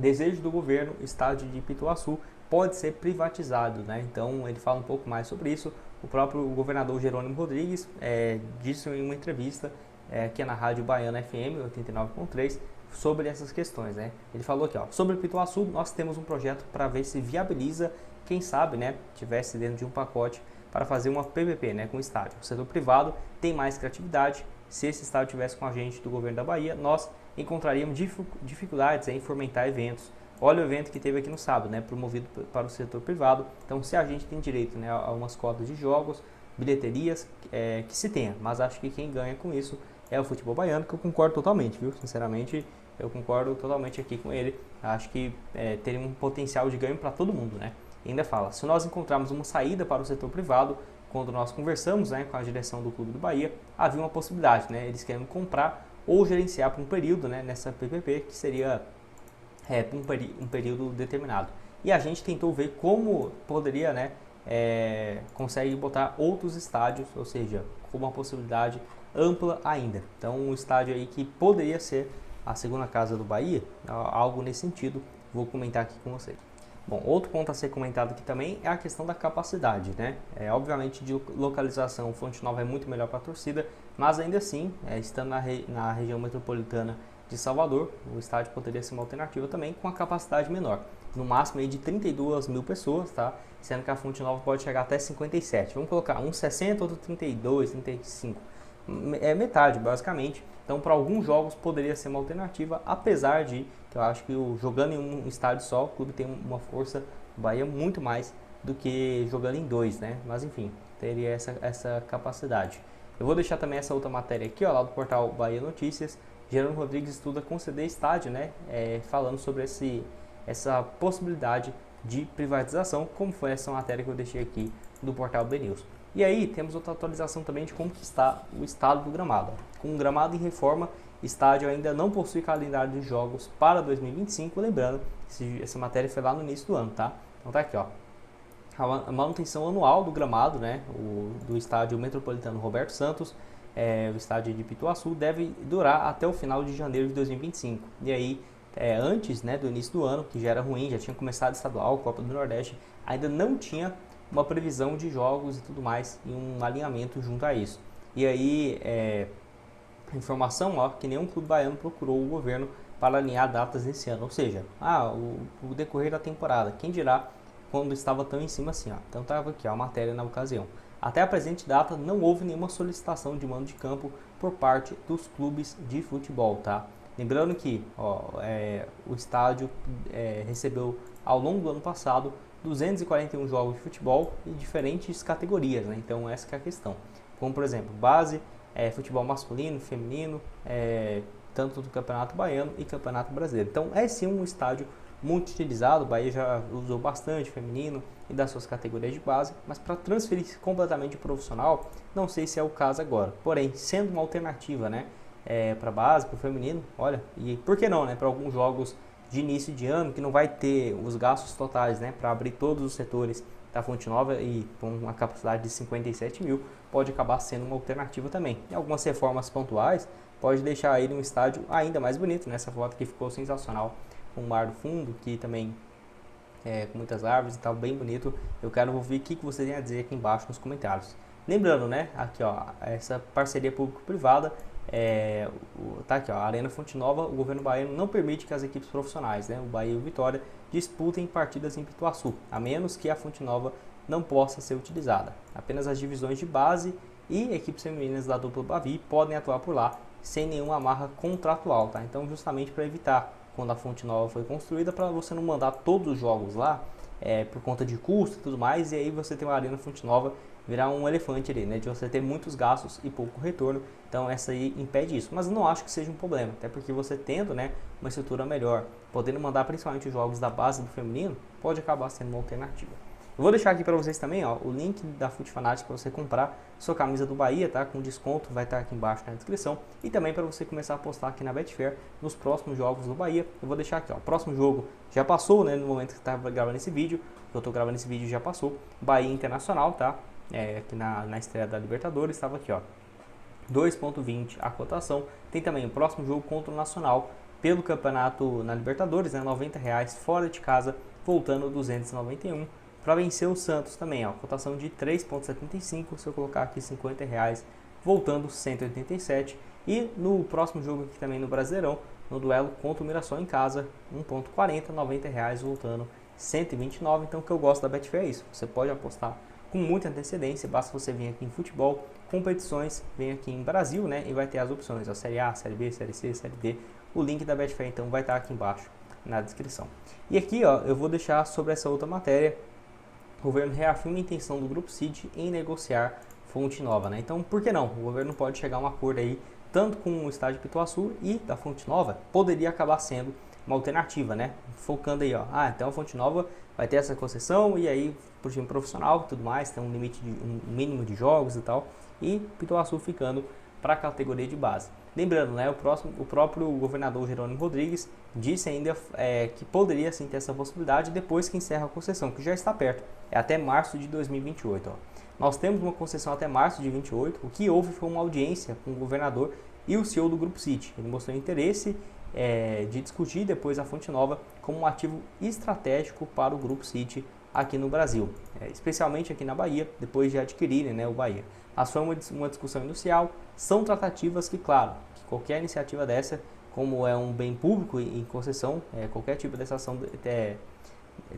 Desejo do governo, estádio de Pituaçu pode ser privatizado, né? Então ele fala um pouco mais sobre isso. O próprio governador Jerônimo Rodrigues disse em uma entrevista aqui na Rádio Baiana FM 89.3 sobre essas questões, né? Ele falou aqui, ó, sobre o Pituaçu, nós temos um projeto para ver se viabiliza, quem sabe, né, tivesse dentro de um pacote para fazer uma PPP, né, com o estádio. O setor privado tem mais criatividade. Se esse estádio tivesse com a gente do governo da Bahia, nós encontraríamos dificuldades em fomentar eventos. Olha o evento que teve aqui no sábado, né, promovido para o setor privado. Então, se a gente tem direito, né, a umas cotas de jogos, bilheterias, que se tenha. Mas acho que quem ganha com isso é o futebol baiano, que eu concordo totalmente, viu? Sinceramente, eu concordo totalmente aqui com ele. Acho que teria um potencial de ganho para todo mundo, né? E ainda fala, se nós encontrarmos uma saída para o setor privado, quando nós conversamos, né, com a direção do Clube do Bahia, havia uma possibilidade, né? Eles querem comprar ou gerenciar por um período, né, nessa PPP, que seria um período determinado. E a gente tentou ver como poderia, né, consegue botar outros estádios, ou seja, com uma possibilidade ampla ainda. Então, um estádio aí que poderia ser a segunda casa do Bahia, algo nesse sentido, vou comentar aqui com vocês. Bom, outro ponto a ser comentado aqui também é a questão da capacidade, né? Obviamente, de localização, Fonte Nova é muito melhor para a torcida, mas ainda assim, estando na região metropolitana de Salvador, o estádio poderia ser uma alternativa também com a capacidade menor, no máximo aí de 32 mil pessoas, tá? Sendo que a Fonte Nova pode chegar até 57. Vamos colocar um 60, outro 32, 35. É metade, basicamente. Então, para alguns jogos poderia ser uma alternativa, apesar de que eu acho que jogando em um estádio só, o clube tem uma força, o Bahia, muito mais do que jogando em dois, né? Mas enfim, teria essa capacidade. Eu vou deixar também essa outra matéria aqui, ó, lá do portal Bahia Notícias. Jerônimo Rodrigues estuda conceder estádio, né? Falando sobre essa possibilidade de privatização, como foi essa matéria que eu deixei aqui do portal BNews. E aí temos outra atualização também de como está o estado do gramado. Com o gramado em reforma, estádio ainda não possui calendário de jogos para 2025, lembrando que essa matéria foi lá no início do ano, tá? Então tá aqui, ó. A manutenção anual do gramado, né, do estádio metropolitano Roberto Santos, o estádio de Pituaçu, deve durar até o final de janeiro de 2025. E aí, antes, né, do início do ano, que já era ruim, já tinha começado estadual, Copa do Nordeste, ainda não tinha uma previsão de jogos e tudo mais, e um alinhamento junto a isso. E aí, informação, ó, que nenhum clube baiano procurou o governo para alinhar datas nesse ano, ou seja, o decorrer da temporada, quem dirá quando estava tão em cima assim, ó. Então estava aqui, ó, a matéria na ocasião. Até a presente data não houve nenhuma solicitação de mando de campo por parte dos clubes de futebol, tá? Lembrando que o estádio recebeu ao longo do ano passado 241 jogos de futebol em diferentes categorias, né? Então essa que é a questão. Como por exemplo, base, futebol masculino, feminino, tanto do Campeonato Baiano e Campeonato Brasileiro. Então é sim um estádio muito utilizado, o Bahia já usou bastante feminino e das suas categorias de base, mas para transferir completamente profissional, não sei se é o caso agora. Porém, sendo uma alternativa, né, para base, para o feminino, olha, e por que não, né, para alguns jogos de início de ano, que não vai ter os gastos totais, né, para abrir todos os setores da Fonte Nova e com uma capacidade de 57 mil, pode acabar sendo uma alternativa também. E algumas reformas pontuais pode deixar ele um estádio ainda mais bonito, né, essa foto que ficou sensacional, com o mar do fundo, que também com muitas árvores e tal, bem bonito. Eu quero ouvir o que você tem a dizer aqui embaixo nos comentários. Lembrando, né, aqui ó, essa parceria público-privada, tá aqui ó, a Arena Fonte Nova, o governo baiano não permite que as equipes profissionais, né, o Bahia e o Vitória, disputem partidas em Pituaçu, a menos que a Fonte Nova não possa ser utilizada. Apenas as divisões de base e equipes femininas da dupla Bavi podem atuar por lá, sem nenhuma amarra contratual, tá? Então, justamente para evitar, quando a Fonte Nova foi construída, para você não mandar todos os jogos lá, por conta de custo e tudo mais, e aí você tem uma Arena Fonte Nova virar um elefante ali, né, de você ter muitos gastos e pouco retorno. Então essa aí impede isso, mas eu não acho que seja um problema, até porque você tendo, né, uma estrutura melhor, podendo mandar principalmente os jogos da base do feminino, pode acabar sendo uma alternativa. Eu vou deixar aqui para vocês também, ó, o link da Fute Fanatics para você comprar sua camisa do Bahia, tá? Com desconto, vai estar aqui embaixo na descrição. E também para você começar a apostar aqui na Betfair nos próximos jogos do Bahia. Eu vou deixar aqui, ó, o próximo jogo já passou, né? No momento que eu estava gravando esse vídeo, eu estou gravando esse vídeo já passou. Bahia Internacional, tá? Aqui na estreia da Libertadores, estava aqui, ó, 2,20 a cotação. Tem também o próximo jogo contra o Nacional, pelo campeonato na Libertadores, né, R$90 fora de casa, voltando 291. Para vencer o Santos também, ó, cotação de 3,75, se eu colocar aqui R$50, voltando 187. E no próximo jogo aqui também no Brasileirão, no duelo contra o Mirassol em casa, 1,40, R$90, voltando 129. Então o que eu gosto da Betfair é isso, você pode apostar com muita antecedência, basta você vir aqui em futebol, competições, vem aqui em Brasil, né, e vai ter as opções, a Série A, Série B, Série C, Série D. O link da Betfair então vai estar aqui embaixo na descrição. E aqui, ó, eu vou deixar sobre essa outra matéria. O governo reafirma a intenção do Grupo City em negociar Fonte Nova, né? Então, por que não? O governo pode chegar a um acordo aí, tanto com o estádio Pituaçu e da Fonte Nova, poderia acabar sendo uma alternativa, né? Focando aí, ó, então a Fonte Nova vai ter essa concessão e aí pro time profissional e tudo mais, tem um limite de um mínimo de jogos e tal, e Pituaçu ficando para a categoria de base. Lembrando, né, o próprio governador Jerônimo Rodrigues disse ainda que poderia sim ter essa possibilidade depois que encerra a concessão, que já está perto, é até março de 2028. Ó. Nós temos uma concessão até março de 2028, o que houve foi uma audiência com o governador e o CEO do Grupo City. Ele mostrou interesse de discutir depois a Fonte Nova como um ativo estratégico para o Grupo City aqui no Brasil, especialmente aqui na Bahia, depois de adquirirem, né, o Bahia. Mas foi uma discussão inicial, são tratativas que, claro, que qualquer iniciativa dessa, como é um bem público em concessão, qualquer tipo dessa ação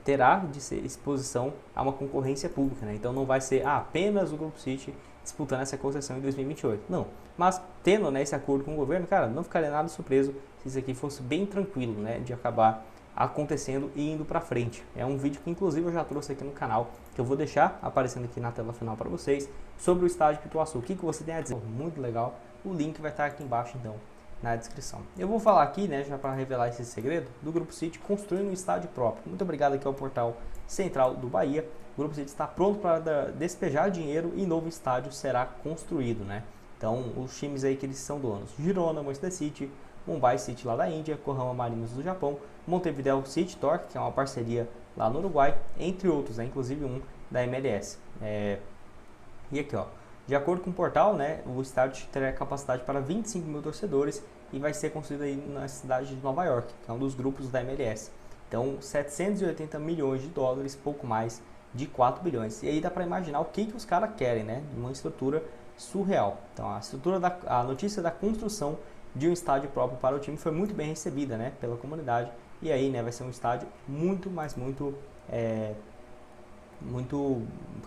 terá de ser exposição a uma concorrência pública, né? Então não vai ser apenas o Grupo City disputando essa concessão em 2028, não. Mas tendo, né, esse acordo com o governo, cara, não ficaria nada surpreso se isso aqui fosse bem tranquilo, né, de acabar acontecendo e indo para frente. É um vídeo que inclusive eu já trouxe aqui no canal, que eu vou deixar aparecendo aqui na tela final para vocês, sobre o estádio Pituaçu. O que você tem a dizer? Muito legal. O link vai estar aqui embaixo então na descrição. Eu vou falar aqui, né, já para revelar esse segredo, do Grupo City construindo um estádio próprio. Muito obrigado aqui ao portal Central do Bahia. O Grupo City está pronto para despejar dinheiro e novo estádio será construído, né? Então, os times aí que eles são donos: Girona, Manchester City, Mumbai City lá da Índia, Korean Marinos do Japão, Montevideo City Torque, que é uma parceria lá no Uruguai, entre outros, né, inclusive um da MLS. E aqui, ó, de acordo com o portal, né, o estádio terá capacidade para 25 mil torcedores e vai ser construído aí na cidade de Nova York, que é um dos grupos da MLS. Então, 780 milhões de dólares, pouco mais de 4 bilhões. E aí dá para imaginar o que os caras querem, né, uma estrutura surreal. Então, a notícia da construção de um estádio próprio para o time foi muito bem recebida, né, pela comunidade. E aí, né, vai ser um estádio muito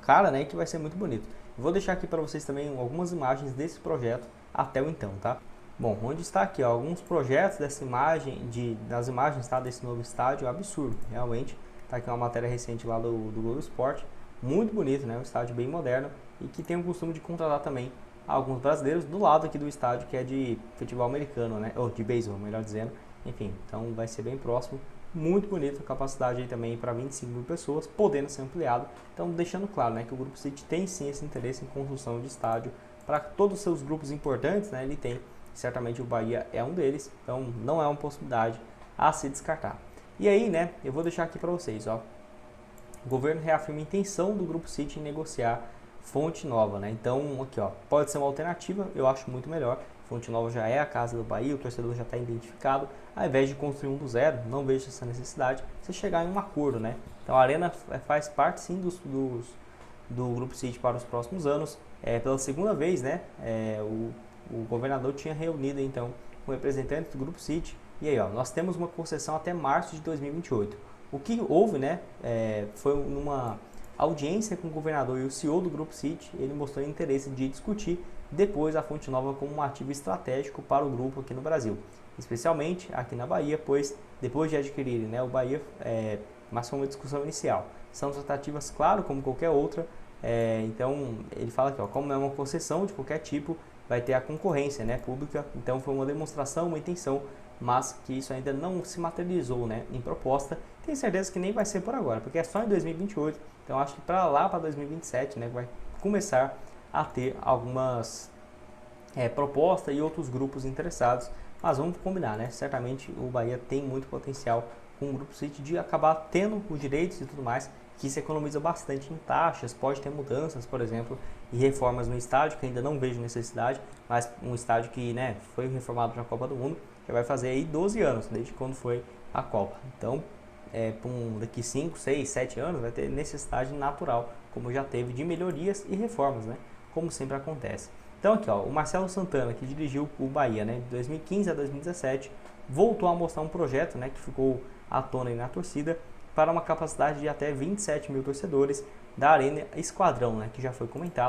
cara, né, que vai ser muito bonito. Vou deixar aqui para vocês também algumas imagens desse projeto até o então, tá? Bom, onde está aqui, ó, alguns projetos dessa imagem, das imagens, tá, desse novo estádio, absurdo, realmente. Tá aqui uma matéria recente lá do Globo Esporte, muito bonito, né, um estádio bem moderno e que tem o costume de contratar também alguns brasileiros do lado aqui do estádio, que é de futebol americano, né, ou de beisebol, melhor dizendo. Enfim, então vai ser bem próximo, muito bonito, a capacidade aí também para 25 mil pessoas, podendo ser ampliado. Então, deixando claro, né, que o Grupo City tem sim esse interesse em construção de estádio para todos os seus grupos importantes, né, ele tem, certamente o Bahia é um deles, então não é uma possibilidade a se descartar. E aí, né, eu vou deixar aqui para vocês, ó, o governo reafirma a intenção do Grupo City em negociar Fonte Nova, né, então aqui, ó, pode ser uma alternativa, eu acho muito melhor. Fonte Nova já é a casa do Bahia, o torcedor já está identificado. Ao invés de construir um do zero, não vejo essa necessidade, você chegar em um acordo, né? Então a Arena faz parte sim do Grupo City para os próximos anos. Pela segunda vez, né? O governador tinha reunido então com representantes do Grupo City. E aí, ó, nós temos uma concessão até março de 2028. O que houve, né? Foi numa audiência com o governador e o CEO do Grupo City, ele mostrou interesse de discutir depois a Fonte Nova como um ativo estratégico para o grupo aqui no Brasil, especialmente aqui na Bahia, pois depois de adquirirem, né, o Bahia, mas foi uma discussão inicial. São tratativas, claro, como qualquer outra, então ele fala aqui, ó, como é uma concessão de qualquer tipo, vai ter a concorrência, né, pública, então foi uma demonstração, uma intenção, mas que isso ainda não se materializou, né, em proposta. Tenho certeza que nem vai ser por agora, porque é só em 2028, então acho que para lá, para 2027, né, vai começar a ter algumas propostas e outros grupos interessados, mas vamos combinar, né? Certamente o Bahia tem muito potencial com o Grupo City de acabar tendo os direitos e tudo mais, que se economiza bastante em taxas, pode ter mudanças, por exemplo, e reformas no estádio, que ainda não vejo necessidade, mas um estádio que, né, foi reformado para a Copa do Mundo, já vai fazer aí 12 anos, desde quando foi a Copa. Então, daqui 5, 6, 7 anos vai ter necessidade natural, como já teve, de melhorias e reformas, né? Como sempre acontece. Então aqui, ó, o Marcelo Santana, que dirigiu o Bahia, né, de 2015 a 2017, voltou a mostrar um projeto, né, que ficou à tona aí na torcida, para uma capacidade de até 27 mil torcedores da Arena Esquadrão, né, que já foi comentado.